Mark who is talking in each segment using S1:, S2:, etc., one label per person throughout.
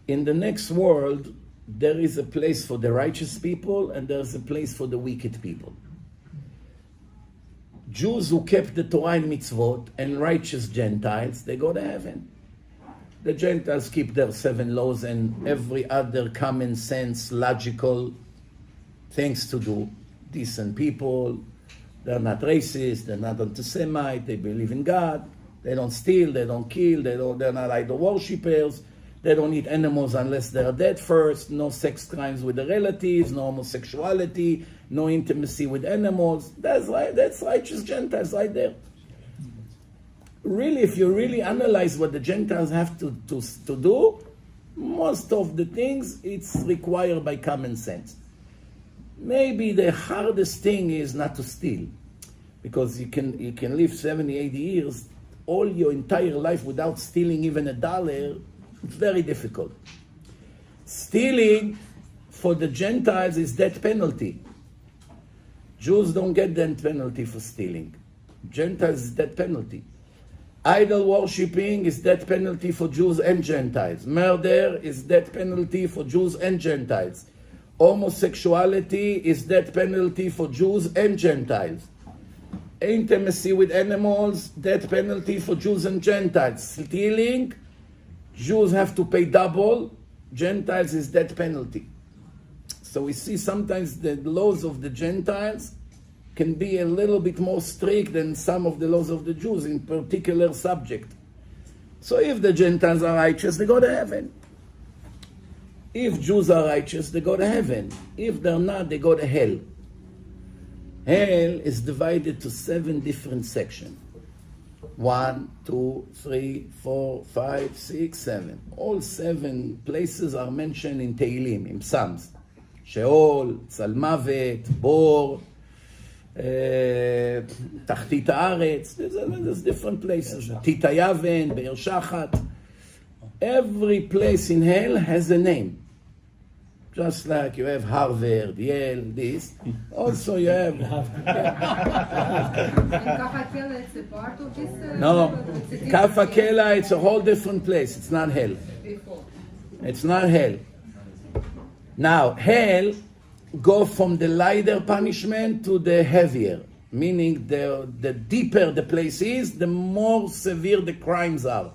S1: in the next world, there is a place for the righteous people and there's a place for the wicked people. Jews who kept the Torah and mitzvot and righteous Gentiles, they go to heaven. The Gentiles keep their 7 laws and every other common sense, logical things to do. Decent people, they're not racist, they're not anti-Semite, they believe in God, they don't steal, they don't kill, they're not idol worshippers, they don't eat animals unless they're dead first, no sex crimes with the relatives, no homosexuality, no intimacy with animals. That's righteous Gentiles right there. Really, if you really analyze what the Gentiles have to do, most of the things it's required by common sense. Maybe the hardest thing is not to steal, because you can live 70, 80 years, all your entire life without stealing even $1. It's very difficult. Stealing for the Gentiles is death penalty. Jews don't get death penalty for stealing. Gentiles is death penalty. Idol worshipping is death penalty for Jews and Gentiles. Murder is death penalty for Jews and Gentiles. Homosexuality is death penalty for Jews and Gentiles. Intimacy with animals, death penalty for Jews and Gentiles. Stealing, Jews have to pay double. Gentiles is death penalty. So we see sometimes the laws of the Gentiles can be a little bit more strict than some of the laws of the Jews in particular subject. So if the Gentiles are righteous, they go to heaven. If Jews are righteous, they go to heaven. If they're not, they go to hell. Hell is divided to 7 different sections. 1, 2, 3, 4, 5, 6, 7. All 7 places are mentioned in Tehillim, in Psalms. Sheol, Tzalmavet, Bor, Tachtit Haaretz. There's different places. Titayaven, Be'er Shachat. Every place in hell has a name. Just like you have Harvard, Yale, this. Also you have...
S2: Kafakela, it's a part of this?
S1: No, Kafakela, it's a whole different place. It's not hell. It's not hell. Now, hell go from the lighter punishment to the heavier. Meaning the deeper the place is, the more severe the crimes are.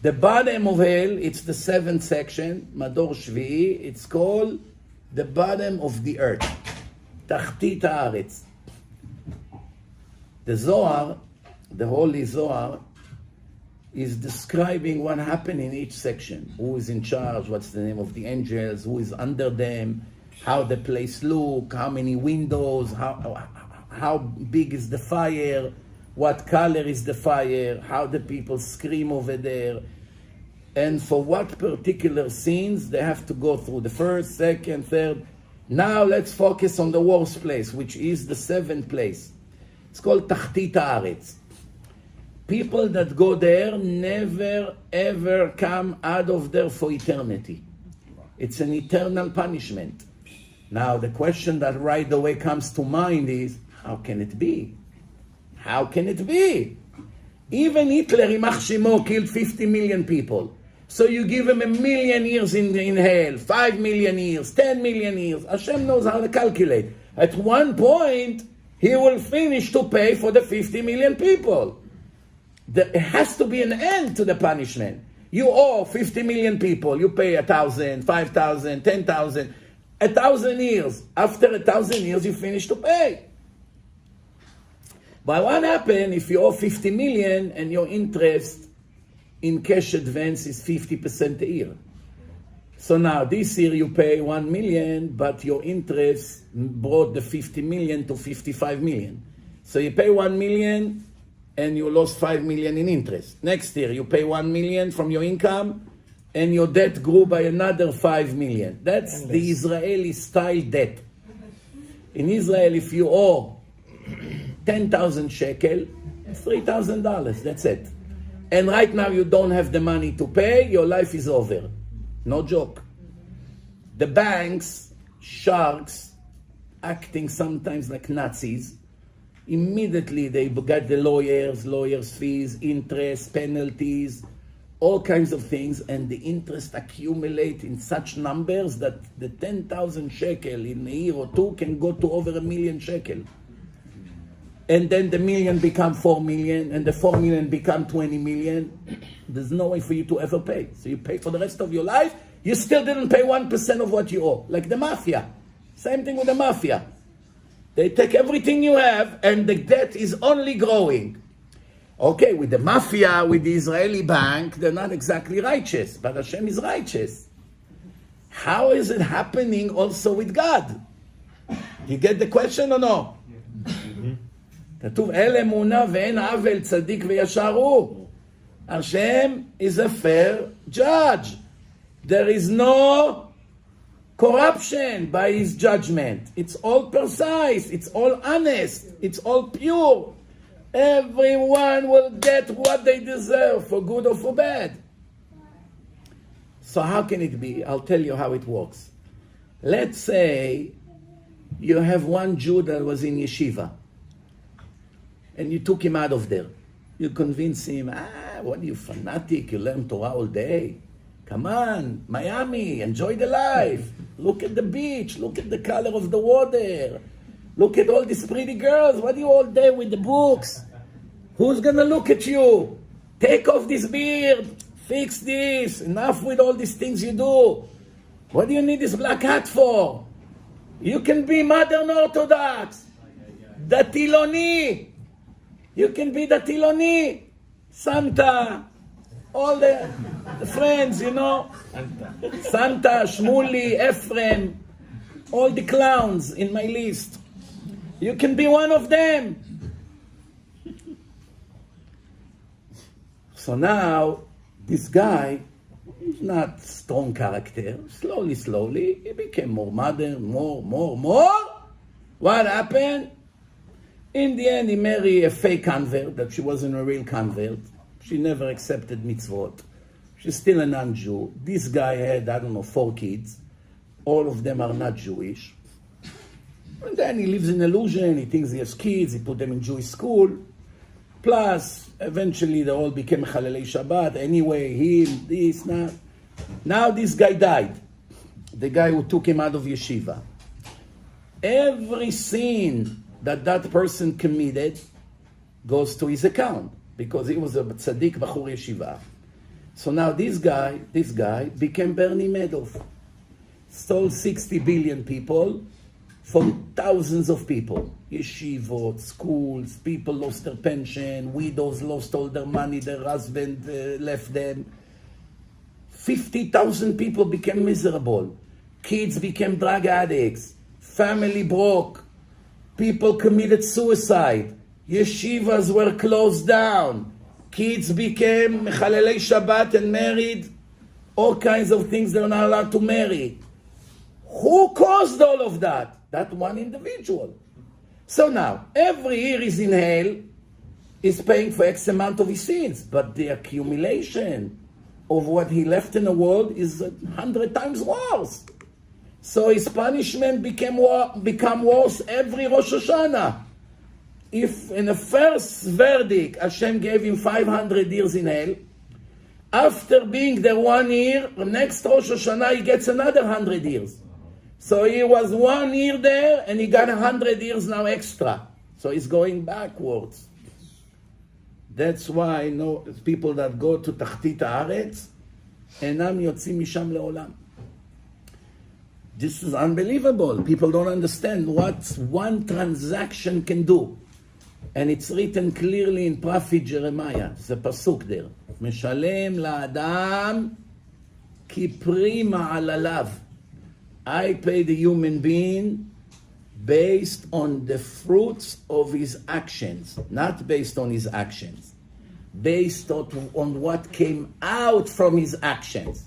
S1: The bottom of hell, it's the 7th section, Mador Shvi'i, it's called the bottom of the earth, Tachtit Haaretz. The Zohar, the Holy Zohar, is describing what happened in each section. Who is in charge, what's the name of the angels, who is under them, how the place look, how many windows, how big is the fire, what color is the fire, how the people scream over there, and for what particular scenes they have to go through, the 1st, 2nd, 3rd. Now let's focus on the worst place, which is the 7th place. It's called Tachtit Haaretz. People that go there never ever come out of there for eternity. It's an eternal punishment. Now the question that right away comes to mind is, how can it be? How can it be? Even Hitler, Yimach Shemo, killed 50 million people. So you give him 1 million years in hell, 5 million years, 10 million years. Hashem knows how to calculate. At one point, he will finish to pay for the 50 million people. There has to be an end to the punishment. You owe 50 million people. You pay 1,000, 5,000, 10,000. 1,000 years. After 1,000 years, you finish to pay. But what happens if you owe 50 million and your interest in cash advance is 50% a year? So now this year you pay 1 million, but your interest brought the 50 million to 55 million. So you pay 1 million and you lost 5 million in interest. Next year you pay 1 million from your income and your debt grew by another 5 million. That's the Israeli style debt. In Israel, if you owe 10,000 shekel, $3,000, that's it. And right now you don't have the money to pay, your life is over. No joke. The banks, sharks, acting sometimes like Nazis, immediately they got the lawyers fees, interest, penalties, all kinds of things, and the interest accumulate in such numbers that the 10,000 shekel in a year or two can go to over 1 million shekel. And then the million become 4 million, and the 4 million become 20 million. There's no way for you to ever pay. So you pay for the rest of your life, you still didn't pay 1% of what you owe. Like the mafia. Same thing with the mafia. They take everything you have, and the debt is only growing. Okay, with the mafia, with the Israeli bank, they're not exactly righteous, but Hashem is righteous. How is it happening also with God? You get the question or no? כתוב, אל אמונה ואין עוול צדיק וישר הוא. Hashem is a fair judge. There is no corruption by his judgment. It's all precise, it's all honest, it's all pure. Everyone will get what they deserve, for good or for bad. So how can it be? I'll tell you how it works. Let's say you have one Jew that was in yeshiva, and you took him out of there. You convince him, what are you, fanatic? You learn Torah all day. Come on, Miami, enjoy the life. Look at the beach. Look at the color of the water. Look at all these pretty girls. What are you all day with the books? Who's going to look at you? Take off this beard. Fix this. Enough with all these things you do. What do you need this black hat for? You can be modern Orthodox. Datiloni. You can be Datiloni. Santa. All the friends, you know. Santa, Shmuli, Ephraim. All the clowns in my list. You can be one of them. So now, this guy is not strong character. Slowly, he became more modern, more. What happened? In the end, he married a fake convert, that she wasn't a real convert. She never accepted mitzvot. She's still a non-Jew. This guy had, 4 kids. All of them are not Jewish. And then he lives in illusion. He thinks he has kids. He put them in Jewish school. Plus, eventually they all became Chalalei Shabbat. Anyway, him, this, that. Now this guy died. The guy who took him out of yeshiva. Every sin that person committed goes to his account, because he was a tzaddik bachur yeshiva. So now this guy became Bernie Madoff. Stole 60 billion people from thousands of people. Yeshivot, schools, people lost their pension, widows lost all their money, their husband left them. 50,000 people became miserable. Kids became drug addicts. Family broke. People committed suicide. Yeshivas were closed down. Kids became Mechalelei Shabbat and married all kinds of things they're not allowed to marry. Who caused all of that? That one individual. So now, every year he's in hell, is paying for X amount of his sins, but the accumulation of what he left in the world is 100 times worse. So his punishment become worse every Rosh Hashanah. If in the first verdict Hashem gave him 500 years in hell, after being there 1 year, the next Rosh Hashanah he gets another 100 years. So he was 1 year there and he got 100 years now extra. So he's going backwards. That's why people that go to Tachtit Haaretz אינם יוצאים משם לעולם. This is unbelievable. People don't understand what one transaction can do. And it's written clearly in Prophet Jeremiah. זה פסוק there. משלם לאדם כפרי מעלליו. I pay the human being based on the fruits of his actions, not based on his actions. Based on what came out from his actions.